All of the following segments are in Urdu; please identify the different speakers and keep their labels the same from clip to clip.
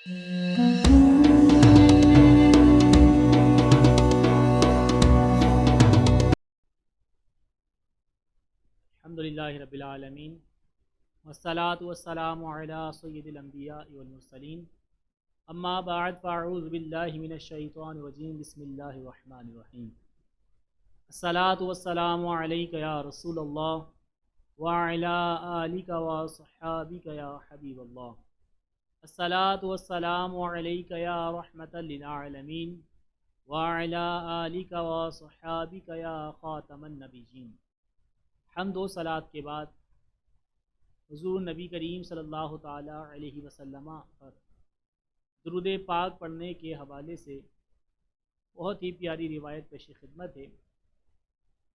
Speaker 1: الحمدللہ رب العالمین والصلاة والسلام علی سید الانبیاء والمرسلین اما بعد فاعوذ باللہ من الشیطان الرجیم بسم اللہ الرحمن الرحیم الصلاة والسلام علیک یا رسول اللہ وعلی آلک وصحابک یا حبیب اللہ الصلاة والسلام علیک یا رحمۃ للعالمین وعلی آلک وصحابک یا خاتم النبیین۔ حمد و صلات کے بعد حضور نبی کریم صلی اللہ تعالی علیہ وسلم پر درود پاک پڑھنے کے حوالے سے بہت ہی پیاری روایت پیش خدمت ہے۔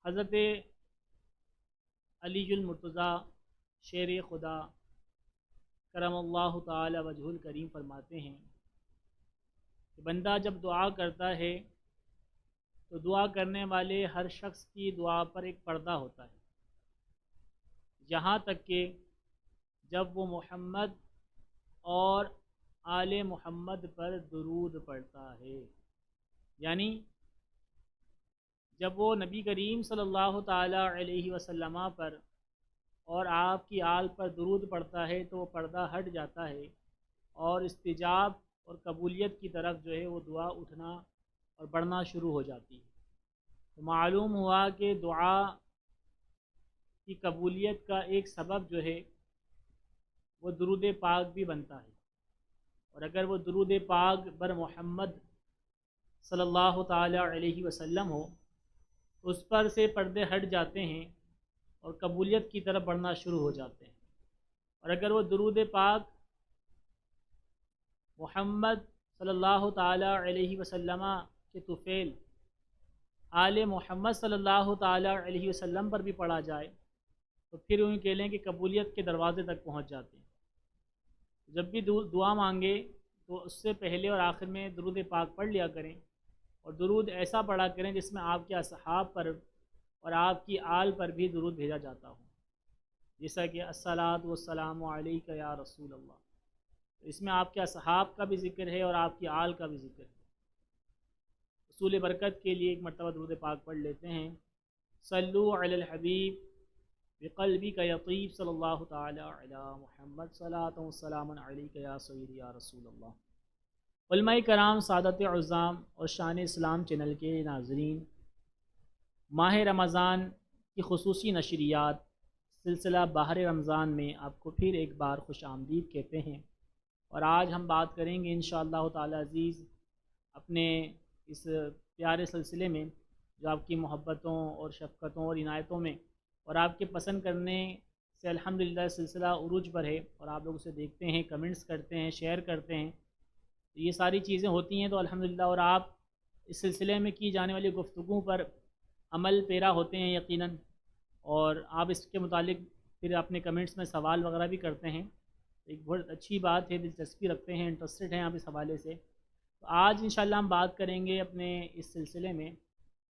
Speaker 1: حضرت علی المرتضیٰ شیر خدا کرم اللہ تعالی وجہ الکریم فرماتے ہیں کہ بندہ جب دعا کرتا ہے تو دعا کرنے والے ہر شخص کی دعا پر ایک پردہ ہوتا ہے، یہاں تک کہ جب وہ محمد اور آل محمد پر درود پڑھتا ہے، یعنی جب وہ نبی کریم صلی اللہ تعالی علیہ وسلم پر اور آپ کی آل پر درود پڑھتا ہے تو وہ پردہ ہٹ جاتا ہے اور استجاب اور قبولیت کی طرف جو ہے وہ دعا اٹھنا اور بڑھنا شروع ہو جاتی ہے۔ تو معلوم ہوا کہ دعا کی قبولیت کا ایک سبب جو ہے وہ درود پاک بھی بنتا ہے، اور اگر وہ درود پاک بر محمد صلی اللہ تعالی علیہ وسلم ہو تو اس پر سے پردے ہٹ جاتے ہیں اور قبولیت کی طرف بڑھنا شروع ہو جاتے ہیں، اور اگر وہ درود پاک محمد صلی اللہ تعالی علیہ وسلم کے طفیل آل محمد صلی اللہ تعالی علیہ وسلم پر بھی پڑھا جائے تو پھر یوں کہہ لیں کہ قبولیت کے دروازے تک پہنچ جاتے ہیں۔ جب بھی دعا مانگے تو اس سے پہلے اور آخر میں درود پاک پڑھ لیا کریں، اور درود ایسا پڑھا کریں جس میں آپ کے اصحاب پر اور آپ کی آل پر بھی درود بھیجا جاتا ہو، جیسا کہ الصلاۃ والسلام علیک یا رسول اللہ، تو اس میں آپ کے اصحاب کا بھی ذکر ہے اور آپ کی آل کا بھی ذکر ہے۔ حصول برکت کے لیے ایک مرتبہ درود پاک پڑھ لیتے ہیں۔ صلو علی الحبیب بقلبی کا یطیب صلی اللہ تعالی علی محمد صلاۃ وسلام علیک یا سیدی یا رسول اللہ۔ علماء کرام، سعادت عظام اور شان اسلام چینل کے ناظرین، ماہ رمضان کی خصوصی نشریات سلسلہ بہر رمضان میں آپ کو پھر ایک بار خوش آمدید کہتے ہیں، اور آج ہم بات کریں گے انشاءاللہ تعالی عزیز اپنے اس پیارے سلسلے میں جو آپ کی محبتوں اور شفقتوں اور عنایتوں میں اور آپ کے پسند کرنے سے الحمدللہ سلسلہ عروج پر ہے، اور آپ لوگ اسے دیکھتے ہیں، کمنٹس کرتے ہیں، شیئر کرتے ہیں، یہ ساری چیزیں ہوتی ہیں تو الحمدللہ، اور آپ اس سلسلے میں کی جانے والی گفتگو پر عمل پیرا ہوتے ہیں یقیناً، اور آپ اس کے متعلق پھر اپنے کمنٹس میں سوال وغیرہ بھی کرتے ہیں، ایک بہت اچھی بات ہے، دلچسپی رکھتے ہیں، انٹرسٹڈ ہیں آپ اس حوالے سے۔ تو آج انشاءاللہ ہم بات کریں گے اپنے اس سلسلے میں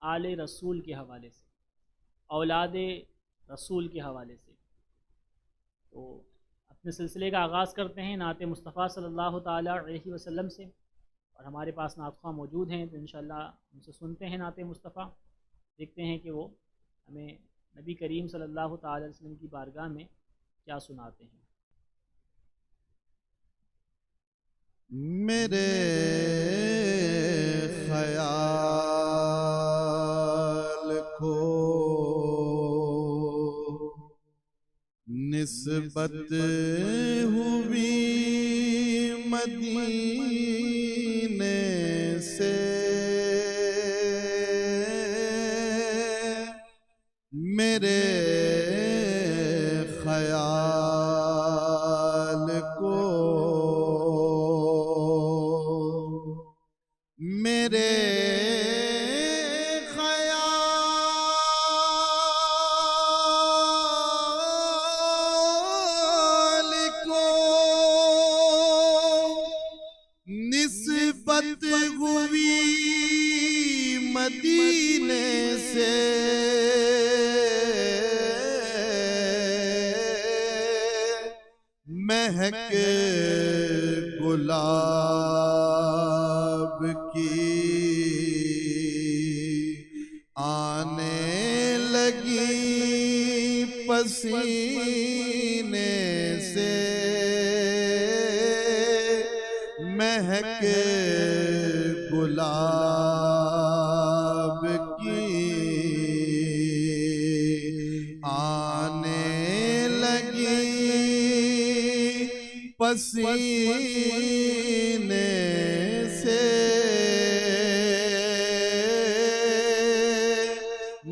Speaker 1: آل رسول کے حوالے سے، اولاد رسول کے حوالے سے۔ تو اپنے سلسلے کا آغاز کرتے ہیں نعت مصطفیٰ صلی اللہ تعالی علیہ وسلم سے، اور ہمارے پاس نعت خواہ موجود ہیں تو انشاءاللہ ان سے سنتے ہیں نعت مصطفیٰ، دیکھتے ہیں کہ وہ ہمیں نبی کریم صلی اللہ تعالی علیہ وسلم کی بارگاہ میں کیا سناتے ہیں۔
Speaker 2: میرے خیال کو نسبت ہوئی مدینے سے، میرے خیال کو میرے خیال کو نسبت ہوئی مدینے سے، مہک گلاب پسینے سے مہک گلاب کی آنے لگی پسینے سے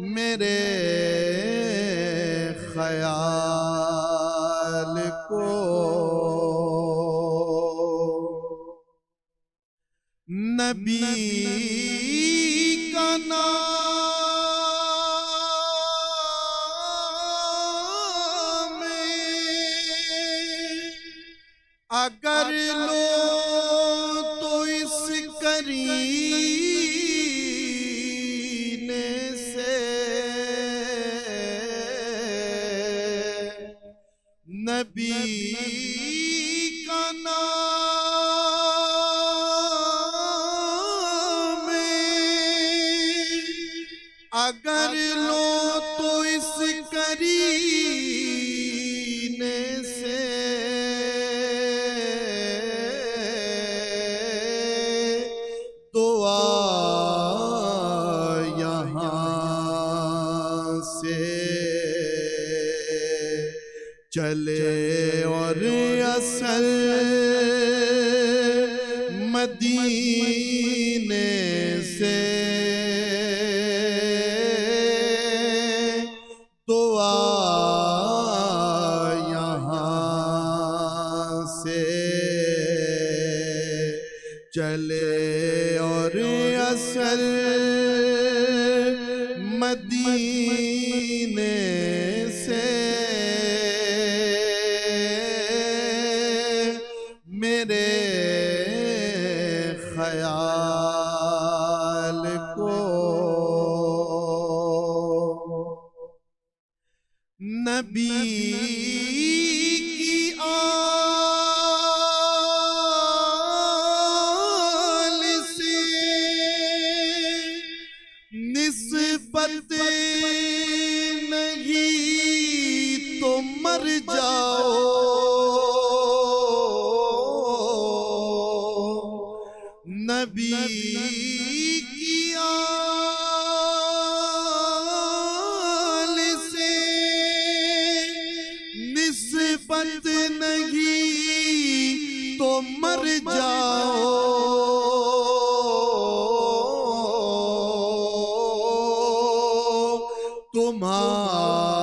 Speaker 2: میرے خیال کو نبی کا نام اگر لو تو اس قرینے سے نبی کا نام اگر لو تو اس قرینے سے دعا یہاں سے چلے اور اصل مدینے سے دعا یہاں سے چلے اور اصل مدینے سے میرے خیال کو نبی کی آل سے نسبت نہیں تو مر جاؤ نبی کی آل سے نسبت نہیں تو مر جاؤ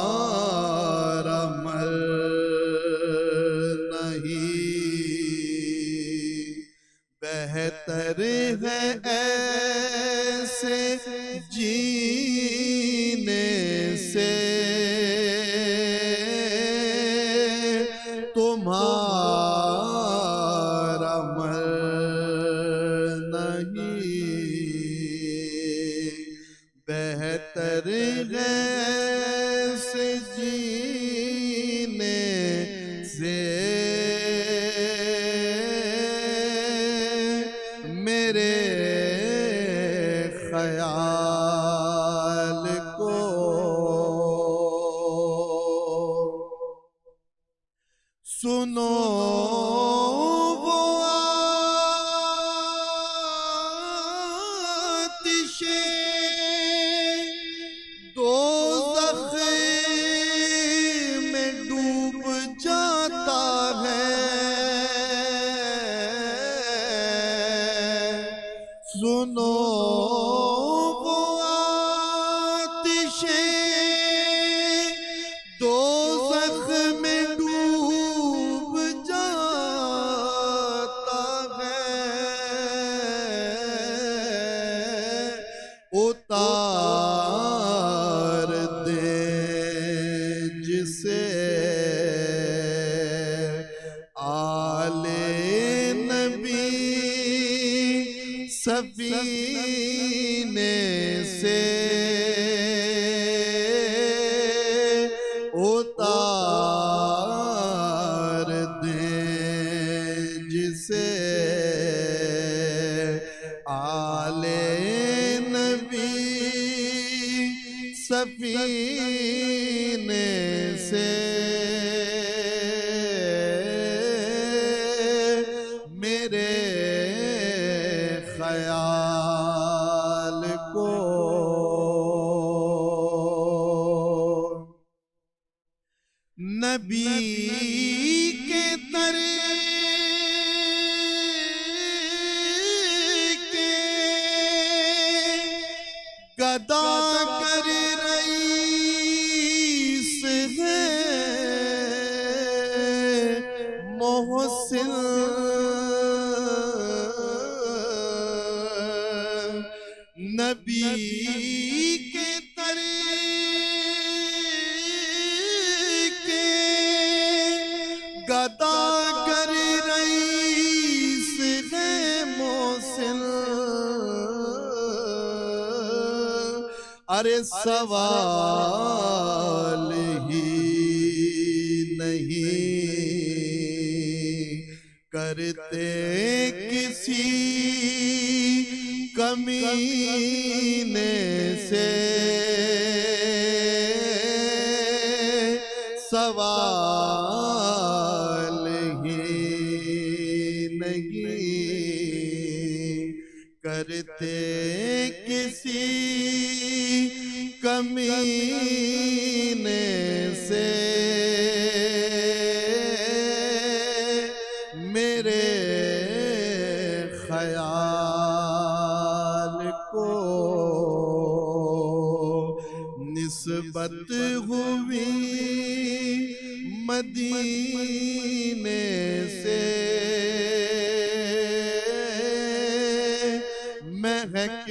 Speaker 2: تمہارا مر نہیں بہتر ہے ایسے جینے سے تمہارا مر نہیں بہتر ہے ایسے جینے سے میرے خیال کو سنو وہ آتش دوزخ میں ڈوب جاتا ہے سنو وہ آتش دوزخ میں ڈوب جاتا ہے اتار دے جسے آل نبی سفینے سے اتار دیں جسے آل نبی سفینے سے نبی کے در کے گدا کر رئیس ہے محسن نبی کے در کے گدا کر رئیس ہے محسن ارے سوال ہی نہیں کرتے کسی کمینے سے سوال ہی نہیں کرتے کسی کمینے سے میرے خیال کو نسبت ہوئی مدینے سے مہک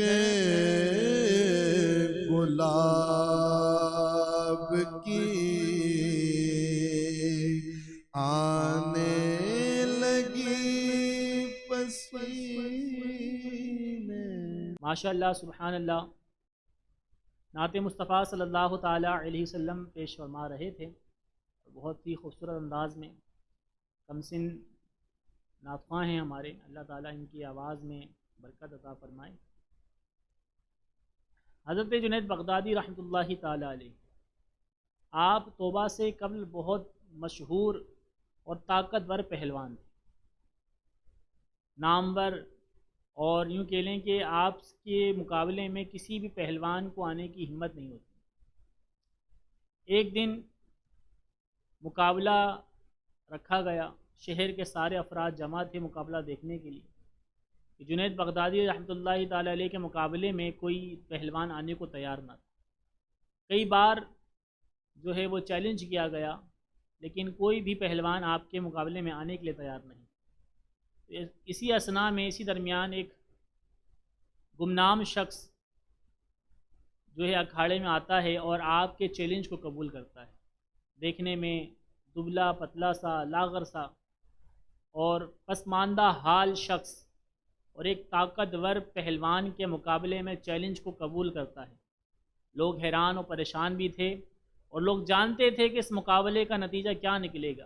Speaker 2: گلاب کی آنے لگی پسینے
Speaker 1: ماشاء اللہ سبحان اللہ. نعت مصطفیٰ صلی اللہ تعالیٰ علیہ وسلم پیش فرما رہے تھے بہت ہی خوبصورت انداز میں. کم سن نعت خواں ہیں ہمارے، اللہ تعالیٰ ان کی آواز میں برکت عطا فرمائے. حضرت جنید بغدادی رحمۃ اللہ تعالیٰ علیہ، آپ توبہ سے قبل بہت مشہور اور طاقتور پہلوان تھے، نامور، اور یوں کہہ لیں کہ آپ کے مقابلے میں کسی بھی پہلوان کو آنے کی ہمت نہیں ہوتی. ایک دن مقابلہ رکھا گیا، شہر کے سارے افراد جمع تھے مقابلہ دیکھنے کے لیے کہ جنید بغدادی رحمۃ اللہ تعالی علیہ کے مقابلے میں کوئی پہلوان آنے کو تیار نہ تھا. کئی بار جو ہے وہ چیلنج کیا گیا لیکن کوئی بھی پہلوان آپ کے مقابلے میں آنے کے لیے تیار نہیں. اسی اثناء میں اسی درمیان ایک گمنام شخص جو ہے اکھاڑے میں آتا ہے اور آپ کے چیلنج کو قبول کرتا ہے. دیکھنے میں دبلا پتلا سا، لاغر سا اور پسماندہ حال شخص اور ایک طاقتور پہلوان کے مقابلے میں چیلنج کو قبول کرتا ہے. لوگ حیران اور پریشان بھی تھے اور لوگ جانتے تھے کہ اس مقابلے کا نتیجہ کیا نکلے گا.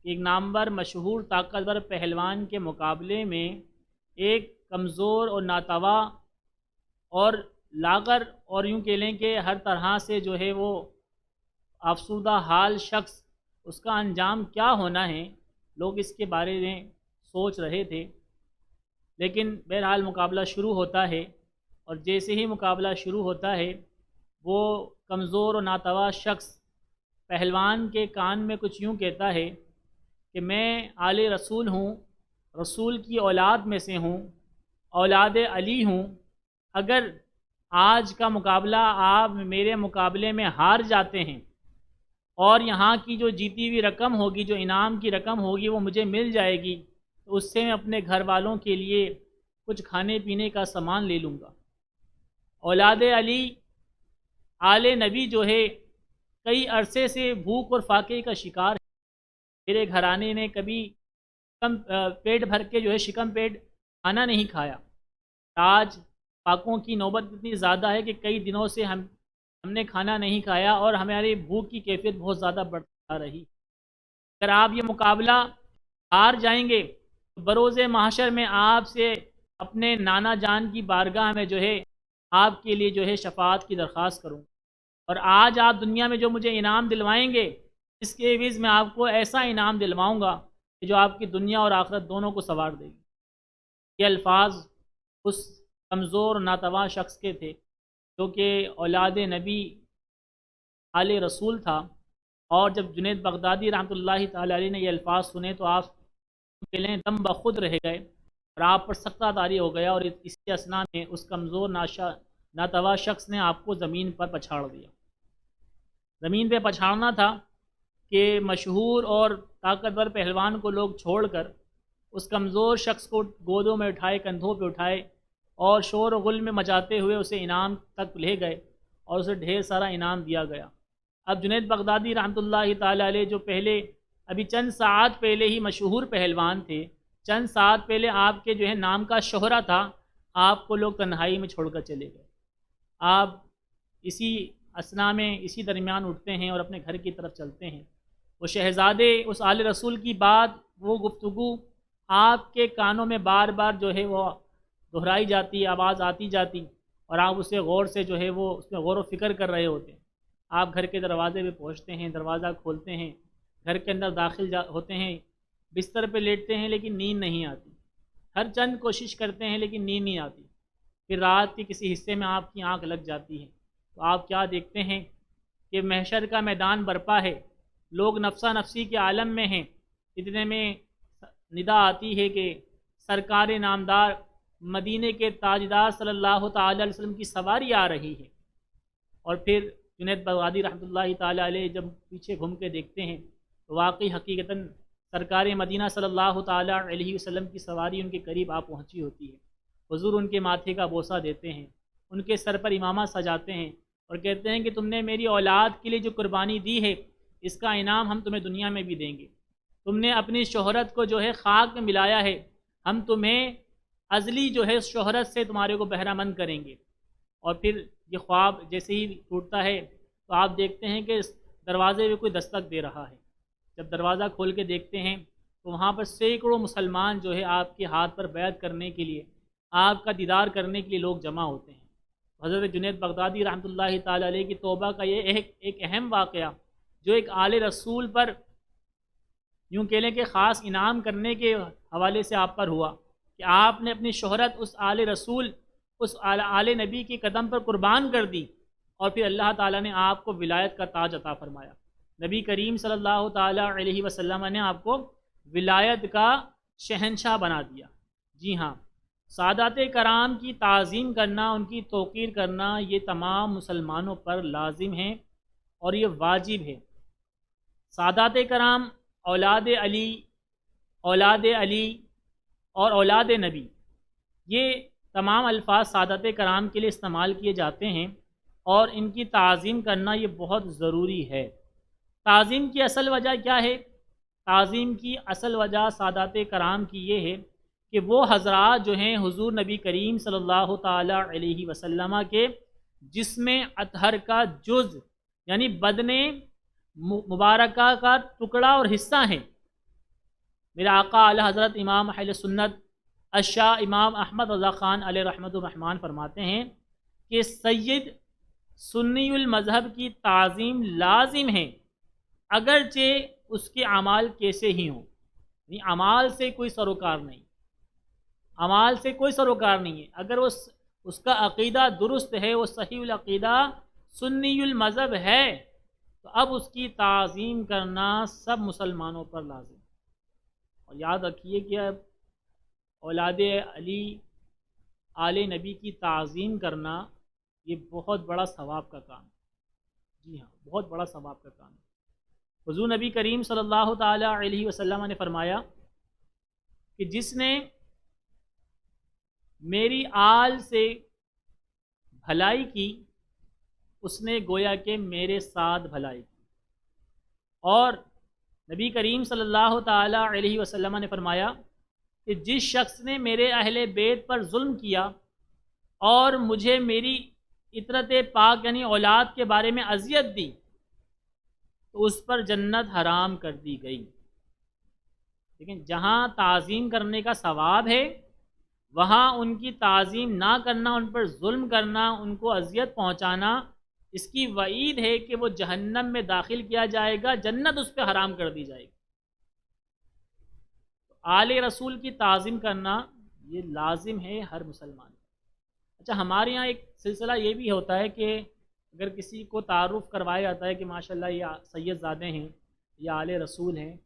Speaker 1: ایک نامور مشہور طاقتور پہلوان کے مقابلے میں ایک کمزور اور ناتواں اور لاغر اور یوں کہہ لیں کہ ہر طرح سے جو ہے وہ افسردہ حال شخص، اس کا انجام کیا ہونا ہے، لوگ اس کے بارے میں سوچ رہے تھے. لیکن بہرحال مقابلہ شروع ہوتا ہے اور جیسے ہی مقابلہ شروع ہوتا ہے وہ کمزور اور ناتواں شخص پہلوان کے کان میں کچھ یوں کہتا ہے کہ میں آل رسول ہوں، رسول کی اولاد میں سے ہوں، اولاد علی ہوں. اگر آج کا مقابلہ آپ میرے مقابلے میں ہار جاتے ہیں اور یہاں کی جو جیتی ہوئی رقم ہوگی، جو انعام کی رقم ہوگی وہ مجھے مل جائے گی تو اس سے میں اپنے گھر والوں کے لیے کچھ کھانے پینے کا سامان لے لوں گا. اولاد علی آل نبی جو ہے کئی عرصے سے بھوک اور فاقے کا شکار ہے. میرے گھرانے نے کبھی پیٹ بھر کے جو ہے شکم پیٹ کھانا نہیں کھایا. آج فاقوں کی نوبت اتنی زیادہ ہے کہ کئی دنوں سے ہم نے کھانا نہیں کھایا اور ہماری بھوک کی کیفیت بہت زیادہ بڑھتا رہی. اگر آپ یہ مقابلہ ہار جائیں گے تو بروز محشر میں آپ سے اپنے نانا جان کی بارگاہ میں جو ہے آپ کے لیے جو ہے شفاعت کی درخواست کروں. اور آج آپ دنیا میں جو مجھے انعام دلوائیں گے اس کے عوض میں آپ کو ایسا انعام دلواؤں گا کہ جو آپ کی دنیا اور آخرت دونوں کو سنوار دے گی. یہ الفاظ اس کمزور ناتواں شخص کے تھے جو کہ اولاد نبی آل رسول تھا. اور جب جنید بغدادی رحمۃ اللہ تعالی علیہ نے یہ الفاظ سنے تو آپ پہلے دم بخود رہ گئے اور آپ پر سختہ طاری ہو گیا، اور اسی اثناء میں اس کمزور ناتوا شخص نے آپ کو زمین پر پچھاڑ دیا۔ زمین پہ پچھاڑنا تھا کہ مشہور اور طاقتور پہلوان کو لوگ چھوڑ کر اس کمزور شخص کو گودوں میں اٹھائے، کندھوں پہ اٹھائے اور شور و غل میں مچاتے ہوئے اسے انعام تک لے گئے اور اسے ڈھیر سارا انعام دیا گیا۔ اب جنید بغدادی رحمۃ اللہ تعالی علیہ جو پہلے ابھی چند ساعت پہلے ہی مشہور پہلوان تھے، چند ساعت پہلے آپ کے جو ہے نام کا شہرہ تھا، آپ کو لوگ تنہائی میں چھوڑ کر چلے گئے۔ آپ اسی اثناء میں اسی درمیان اٹھتے ہیں اور اپنے گھر کی طرف چلتے ہیں۔ وہ شہزادے اس آل رسول کی بات، وہ گفتگو آپ کے کانوں میں بار بار جو ہے وہ دہرائی جاتی، آواز آتی جاتی، اور آپ اسے غور سے جو ہے وہ اس میں غور و فکر کر رہے ہوتے ہیں۔ آپ گھر کے دروازے پہ پہنچتے ہیں، دروازہ کھولتے ہیں، گھر کے اندر داخل ہوتے ہیں، بستر پہ لیٹتے ہیں لیکن نیند نہیں آتی، ہر چند کوشش کرتے ہیں لیکن نیند نہیں آتی۔ پھر رات کے کسی حصے میں آپ کی آنکھ لگ جاتی ہے تو آپ کیا دیکھتے ہیں کہ محشر کا میدان برپا ہے، لوگ نفسا نفسی کے عالم میں ہیں۔ اتنے میں ندا آتی ہے کہ سرکار نامدار مدینے کے تاجدار صلی اللہ تعالی علیہ وسلم کی سواری آ رہی ہے، اور پھر جنید بغدادی رحمۃ اللہ تعالی علیہ جب پیچھے گھوم کے دیکھتے ہیں تو واقعی حقیقتاً سرکار مدینہ صلی اللہ تعالی علیہ وسلم کی سواری ان کے قریب آ پہنچی ہوتی ہے۔ حضور ان کے ماتھے کا بوسہ دیتے ہیں، ان کے سر پر امامہ سجاتے ہیں اور کہتے ہیں کہ تم نے میری اولاد کے لیے جو قربانی دی ہے اس کا انعام ہم تمہیں دنیا میں بھی دیں گے۔ تم نے اپنی شہرت کو جو ہے خاک میں ملایا ہے، ہم تمہیں ازلی جو ہے شہرت سے تمہارے کو بہرہ مند کریں گے۔ اور پھر یہ خواب جیسے ہی ٹوٹتا ہے تو آپ دیکھتے ہیں کہ دروازے پہ کوئی دستک دے رہا ہے۔ جب دروازہ کھول کے دیکھتے ہیں تو وہاں پر سینکڑوں مسلمان جو ہے آپ کے ہاتھ پر بیعت کرنے کے لیے، آپ کا دیدار کرنے کے لیے لوگ جمع ہوتے ہیں۔ حضرت جنید بغدادی رحمۃ اللہ تعالی علیہ کی توبہ کا یہ ایک اہم واقعہ جو ایک آل رسول پر یوں کہہ لیں کہ خاص انعام کرنے کے حوالے سے آپ پر ہوا کہ آپ نے اپنی شہرت اس آل رسول، اس آل نبی کی قدم پر قربان کر دی، اور پھر اللہ تعالیٰ نے آپ کو ولایت کا تاج عطا فرمایا۔ نبی کریم صلی اللہ تعالیٰ علیہ وسلم نے آپ کو ولایت کا شہنشاہ بنا دیا۔ جی ہاں، سادات کرام کی تعظیم کرنا، ان کی توقیر کرنا، یہ تمام مسلمانوں پر لازم ہے اور یہ واجب ہے۔ سادات کرام اولاد علی اور اولاد نبی، یہ تمام الفاظ سادات کرام کے لیے استعمال کیے جاتے ہیں، اور ان کی تعظیم کرنا یہ بہت ضروری ہے۔ تعظیم کی اصل وجہ کیا ہے؟ تعظیم کی اصل وجہ سادات کرام کی یہ ہے کہ وہ حضرات جو ہیں حضور نبی کریم صلی اللہ تعالی علیہ وسلم کے جسم اطہر کا جز، یعنی بدن مبارکہ کا ٹکڑا اور حصہ ہیں۔ میرے آقا اعلی حضرت امام اہل سنت الشاہ امام احمد رضا خان علیہ رحمۃ الرحمن فرماتے ہیں کہ سید سنی المذہب کی تعظیم لازم ہے، اگرچہ اس کے اعمال کیسے ہی ہوں، یعنی اعمال سے کوئی سروکار نہیں، اعمال سے کوئی سروکار نہیں ہے، اگر اس کا عقیدہ درست ہے، وہ صحیح العقیدہ سنی المذہب ہے، تو اب اس کی تعظیم کرنا سب مسلمانوں پر لازم ہے۔ اور یاد رکھیے کہ اب اولاد علی آل نبی کی تعظیم کرنا یہ بہت بڑا ثواب کا کام ہے۔ جی ہاں، بہت بڑا ثواب کا کام ہے۔ حضور نبی کریم صلی اللہ تعالی علیہ وسلم نے فرمایا کہ جس نے میری آل سے بھلائی کی اس نے گویا کہ میرے ساتھ بھلائی کی، اور نبی کریم صلی اللہ تعالی علیہ وسلم نے فرمایا کہ جس شخص نے میرے اہل بیت پر ظلم کیا اور مجھے میری عطرت پاک یعنی اولاد کے بارے میں اذیت دی تو اس پر جنت حرام کر دی گئی۔ لیکن جہاں تعظیم کرنے کا ثواب ہے وہاں ان کی تعظیم نہ کرنا، ان پر ظلم کرنا، ان کو اذیت پہنچانا، اس کی وعید ہے کہ وہ جہنم میں داخل کیا جائے گا، جنت اس پہ حرام کر دی جائے گی۔ آل رسول کی تعظیم کرنا یہ لازم ہے ہر مسلمان۔ اچھا، ہمارے یہاں ایک سلسلہ یہ بھی ہوتا ہے کہ اگر کسی کو تعارف کروایا جاتا ہے کہ ماشاءاللہ یہ سید زادے ہیں یا آل رسول ہیں،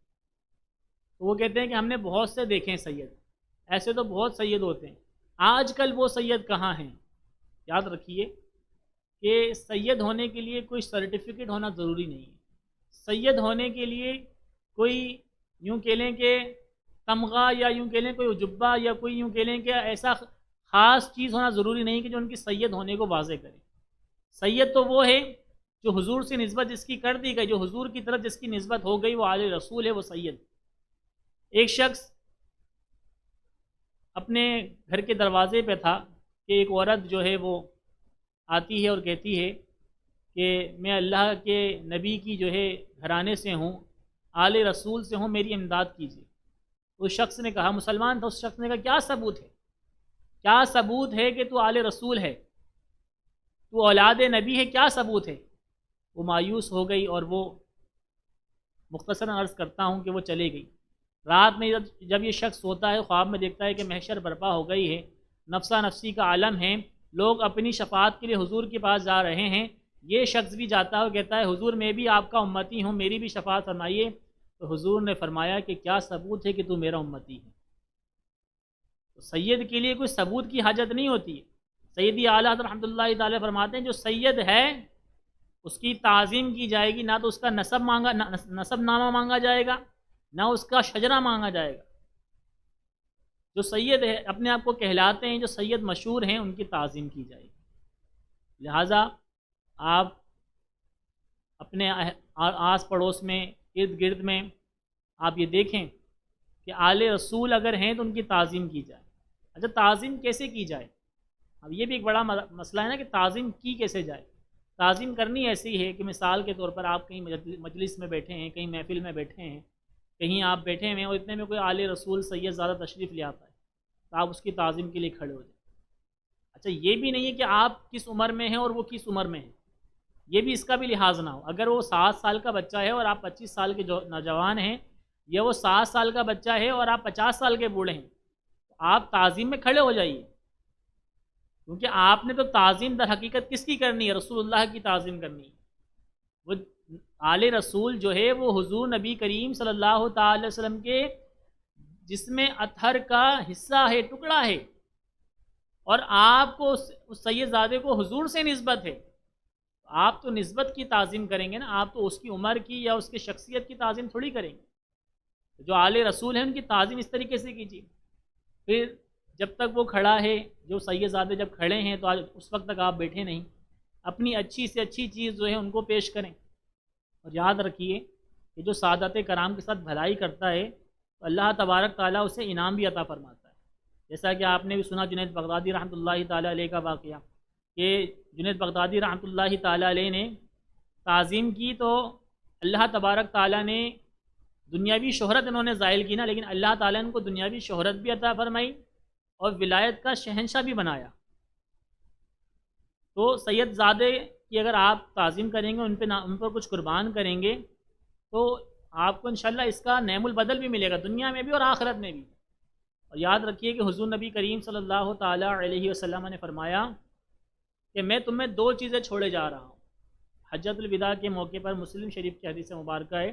Speaker 1: تو وہ کہتے ہیں کہ ہم نے بہت سے دیکھے ہیں سید، ایسے تو بہت سید ہوتے ہیں، آج کل وہ سید کہاں ہیں؟ یاد رکھیے کہ سید ہونے کے لیے کوئی سرٹیفکیٹ ہونا ضروری نہیں ہے، سید ہونے کے لیے کوئی یوں کہہ لیں کہ تمغہ یا یوں کہہ لیں کوئی عجبہ یا کوئی یوں کہہ لیں کہ ایسا خاص چیز ہونا ضروری نہیں کہ جو ان کی سید ہونے کو واضح کرے۔ سید تو وہ ہے جو حضور سے نسبت جس کی کر دی گئی، جو حضور کی طرف جس کی نسبت ہو گئی، وہ آل رسول ہے، وہ سید۔ ایک شخص اپنے گھر کے دروازے پہ تھا کہ ایک عورت جو ہے وہ آتی ہے اور کہتی ہے کہ میں اللہ کے نبی کی جو ہے گھرانے سے ہوں، آل رسول سے ہوں، میری امداد کیجیے۔ اس شخص نے کہا، مسلمان تھا، اس شخص نے کہا کیا ثبوت ہے، کیا ثبوت ہے کہ تو آل رسول ہے، تو اولاد نبی ہے، کیا ثبوت ہے؟ وہ مایوس ہو گئی اور وہ مختصراً عرض کرتا ہوں کہ وہ چلے گئی۔ رات میں جب یہ شخص سوتا ہے، خواب میں دیکھتا ہے کہ محشر برپا ہو گئی ہے، نفسا نفسی کا عالم ہے، لوگ اپنی شفاعت کے لیے حضور کے پاس جا رہے ہیں، یہ شخص بھی جاتا ہے اور کہتا ہے حضور میں بھی آپ کا امتی ہوں، میری بھی شفاعت فرمائیے۔ تو حضور نے فرمایا کہ کیا ثبوت ہے کہ تو میرا امتی ہے؟ تو سید کے لیے کوئی ثبوت کی حاجت نہیں ہوتی ہے۔ سیدی اعلیٰ حضرت رحمۃ اللہ تعالی فرماتے ہیں جو سید ہے اس کی تعظیم کی جائے گی، نہ تو اس کا نسب نامہ مانگا جائے گا، نہ اس کا شجرہ مانگا جائے گا۔ جو سید ہے اپنے آپ کو کہلاتے ہیں، جو سید مشہور ہیں، ان کی تعظیم کی جائے گی۔ لہٰذا آپ اپنے آس پڑوس میں، ارد گرد میں آپ یہ دیکھیں کہ آل رسول اگر ہیں تو ان کی تعظیم کی جائے۔ اچھا، تعظیم کیسے کی جائے؟ اب یہ بھی ایک بڑا مسئلہ ہے نا کہ تعظیم کی کیسے جائے۔ تعظیم کرنی ایسی ہے کہ مثال کے طور پر آپ کہیں مجلس میں بیٹھے ہیں، کہیں محفل میں بیٹھے ہیں، کہیں آپ بیٹھے ہوئے ہیں اور اتنے میں کوئی آل رسول سید زیادہ تشریف لے آتا ہے تو آپ اس کی تعظیم کے لیے کھڑے ہو جائیں۔ اچھا، یہ بھی نہیں ہے کہ آپ کس عمر میں ہیں اور وہ کس عمر میں ہیں، یہ بھی اس کا بھی لحاظ نہ ہو۔ اگر وہ 7 سال کا بچہ ہے اور آپ 25 سال کے جو نوجوان ہیں، یا وہ 7 سال کا بچہ ہے اور آپ 50 سال کے بوڑھے ہیں، تو آپ تعظیم میں کھڑے ہو جائیے، کیونکہ آپ نے تو تعظیم در حقیقت کس کی کرنی ہے؟ رسول اللہ کی تعظیم کرنی ہے۔ وہ آل رسول جو ہے وہ حضور نبی کریم صلی اللہ تعالی وسلم کے جسم اطہر کا حصہ ہے، ٹکڑا ہے، اور آپ کو اس سید زادے کو حضور سے نسبت ہے، آپ تو نسبت کی تعظیم کریں گے نا، آپ تو اس کی عمر کی یا اس کی شخصیت کی تعظیم تھوڑی کریں گے۔ جو آل رسول ہیں ان کی تعظیم اس طریقے سے کیجیے۔ پھر جب تک وہ کھڑا ہے، جو سید زادے جب کھڑے ہیں تو اس وقت تک آپ بیٹھے نہیں، اپنی اچھی سے اچھی چیز جو ہے ان کو پیش کریں۔ اور یاد رکھیے کہ جو سعادت کرام کے ساتھ بھلائی کرتا ہے تو اللہ تبارک تعالیٰ اسے انعام بھی عطا فرماتا ہے۔ جیسا کہ آپ نے بھی سنا جنید بغدادی رحمۃ اللہ تعالیٰ علیہ کا واقعہ، کہ جنید بغدادی رحمۃ اللہ تعالیٰ علیہ نے تعظیم کی تو اللہ تبارک تعالیٰ نے دنیاوی شہرت انہوں نے زائل کی نا، لیکن اللہ تعالیٰ نے ان کو دنیاوی شہرت بھی عطا فرمائی اور ولایت کا شہنشاہ بھی بنایا۔ تو سید زادے کی اگر آپ تعظیم کریں گے، ان پر کچھ قربان کریں گے، تو آپ کو انشاءاللہ اس کا نعم البدل بھی ملے گا، دنیا میں بھی اور آخرت میں بھی۔ اور یاد رکھیے کہ حضور نبی کریم صلی اللہ تعالیٰ علیہ وسلم نے فرمایا کہ میں تمہیں 2 چیزیں چھوڑے جا رہا ہوں۔ حجۃ الوداع کے موقع پر مسلم شریف کی حدیث مبارکہ ہے،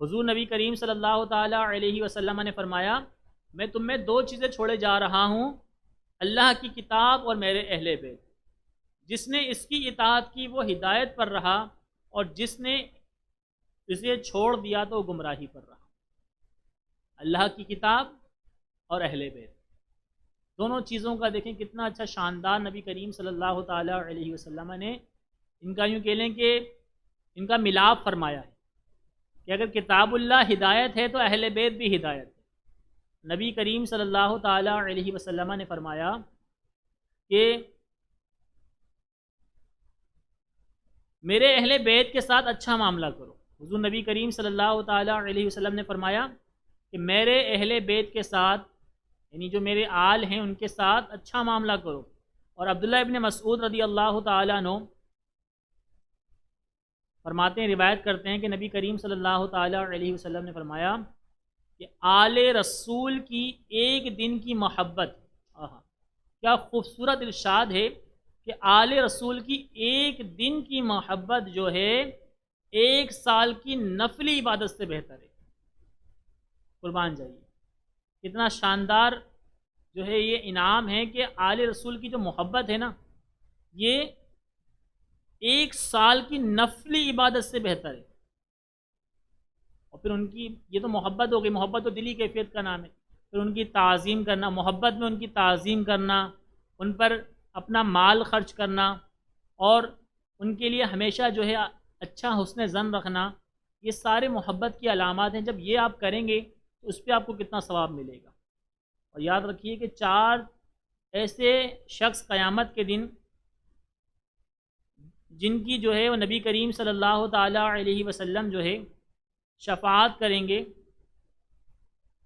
Speaker 1: حضور نبی کریم صلی اللہ تعالیٰ علیہ وسلم نے فرمایا میں تمہیں 2 چیزیں چھوڑے جا رہا ہوں، اللہ کی کتاب اور میرے اہل بیت۔ جس نے اس کی اطاعت کی وہ ہدایت پر رہا، اور جس نے اسے چھوڑ دیا تو گمراہی پر رہا۔ اللہ کی کتاب اور اہل بیت، دونوں چیزوں کا دیکھیں کتنا اچھا شاندار نبی کریم صلی اللہ تعالیٰ علیہ وسلم نے ان کا یوں کہہ لیں کہ ان کا ملاپ فرمایا ہے کہ اگر کتاب اللہ ہدایت ہے تو اہل بیت بھی ہدایت ہے۔ نبی کریم صلی اللہ تعالیٰ علیہ وسلم نے فرمایا کہ میرے اہل بیت کے ساتھ اچھا معاملہ کرو۔ حضور نبی کریم صلی اللہ تعالیٰ علیہ وسلم نے فرمایا کہ میرے اہل بیت کے ساتھ، یعنی جو میرے آل ہیں ان کے ساتھ اچھا معاملہ کرو۔ اور عبداللہ ابن مسعود رضی اللہ تعالیٰ عنہ فرماتے ہیں، روایت کرتے ہیں کہ نبی کریم صلی اللہ تعالیٰ علیہ وسلم نے فرمایا کہ آل رسول کی 1 دن کی محبت، کیا خوبصورت ارشاد ہے کہ آل رسول کی ایک دن کی محبت جو ہے ایک سال کی نفلی عبادت سے بہتر ہے۔ قربان جائیے، کتنا شاندار جو ہے یہ انعام ہے کہ آل رسول کی جو محبت ہے نا، یہ ایک سال کی نفلی عبادت سے بہتر ہے۔ اور پھر ان کی یہ تو محبت ہو گئی، محبت تو دلی کیفیت کا نام ہے۔ پھر ان کی تعظیم کرنا، محبت میں ان کی تعظیم کرنا، ان پر اپنا مال خرچ کرنا، اور ان کے لیے ہمیشہ جو ہے اچھا حسن ظن رکھنا، یہ سارے محبت کی علامات ہیں۔ جب یہ آپ کریں گے تو اس پہ آپ کو کتنا ثواب ملے گا۔ اور یاد رکھیے کہ 4 ایسے شخص قیامت کے دن جن کی جو ہے وہ نبی کریم صلی اللہ تعالیٰ علیہ وسلم جو ہے شفاعت کریں گے،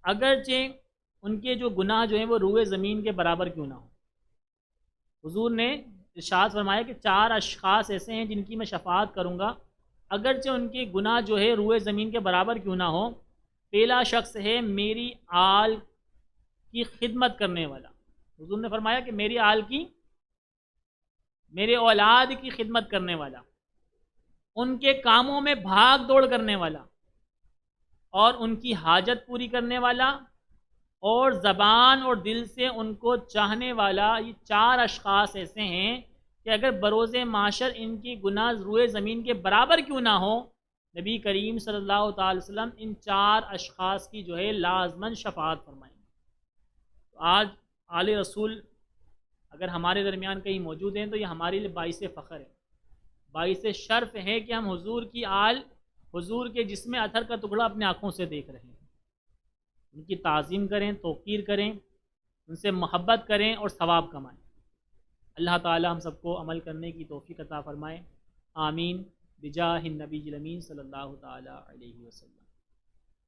Speaker 1: اگرچہ ان کے جو گناہ جو ہیں وہ روئے زمین کے برابر کیوں نہ ہو۔ حضور نے ارشاد فرمایا کہ 4 اشخاص ایسے ہیں جن کی میں شفاعت کروں گا، اگرچہ ان کے گناہ جو ہے روئے زمین کے برابر کیوں نہ ہو۔ پہلا شخص ہے میری آل کی خدمت کرنے والا۔ حضور نے فرمایا کہ میری آل کی، میرے اولاد کی خدمت کرنے والا، ان کے کاموں میں بھاگ دوڑ کرنے والا، اور ان کی حاجت پوری کرنے والا، اور زبان اور دل سے ان کو چاہنے والا۔ یہ 4 اشخاص ایسے ہیں کہ اگر بروز معاشر ان کی گناہ روئے زمین کے برابر کیوں نہ ہو، نبی کریم صلی اللہ تعالی وسلم ان 4 اشخاص کی جو ہے لازماً شفاعت فرمائیں گے۔ تو آج آل رسول اگر ہمارے درمیان کہیں موجود ہیں تو یہ ہمارے لیے باعث فخر ہے، باعث شرف ہے کہ ہم حضور کی آل، حضور کے جسم اطہر کا ٹکڑا اپنے آنکھوں سے دیکھ رہے ہیں۔ ان کی تعظیم کریں، توقیر کریں، ان سے محبت کریں اور ثواب کمائیں۔ اللہ تعالی ہم سب کو عمل کرنے کی توفیق عطا فرمائے، آمین، بجاہ النبی الامین صلی اللہ تعالی علیہ وسلم۔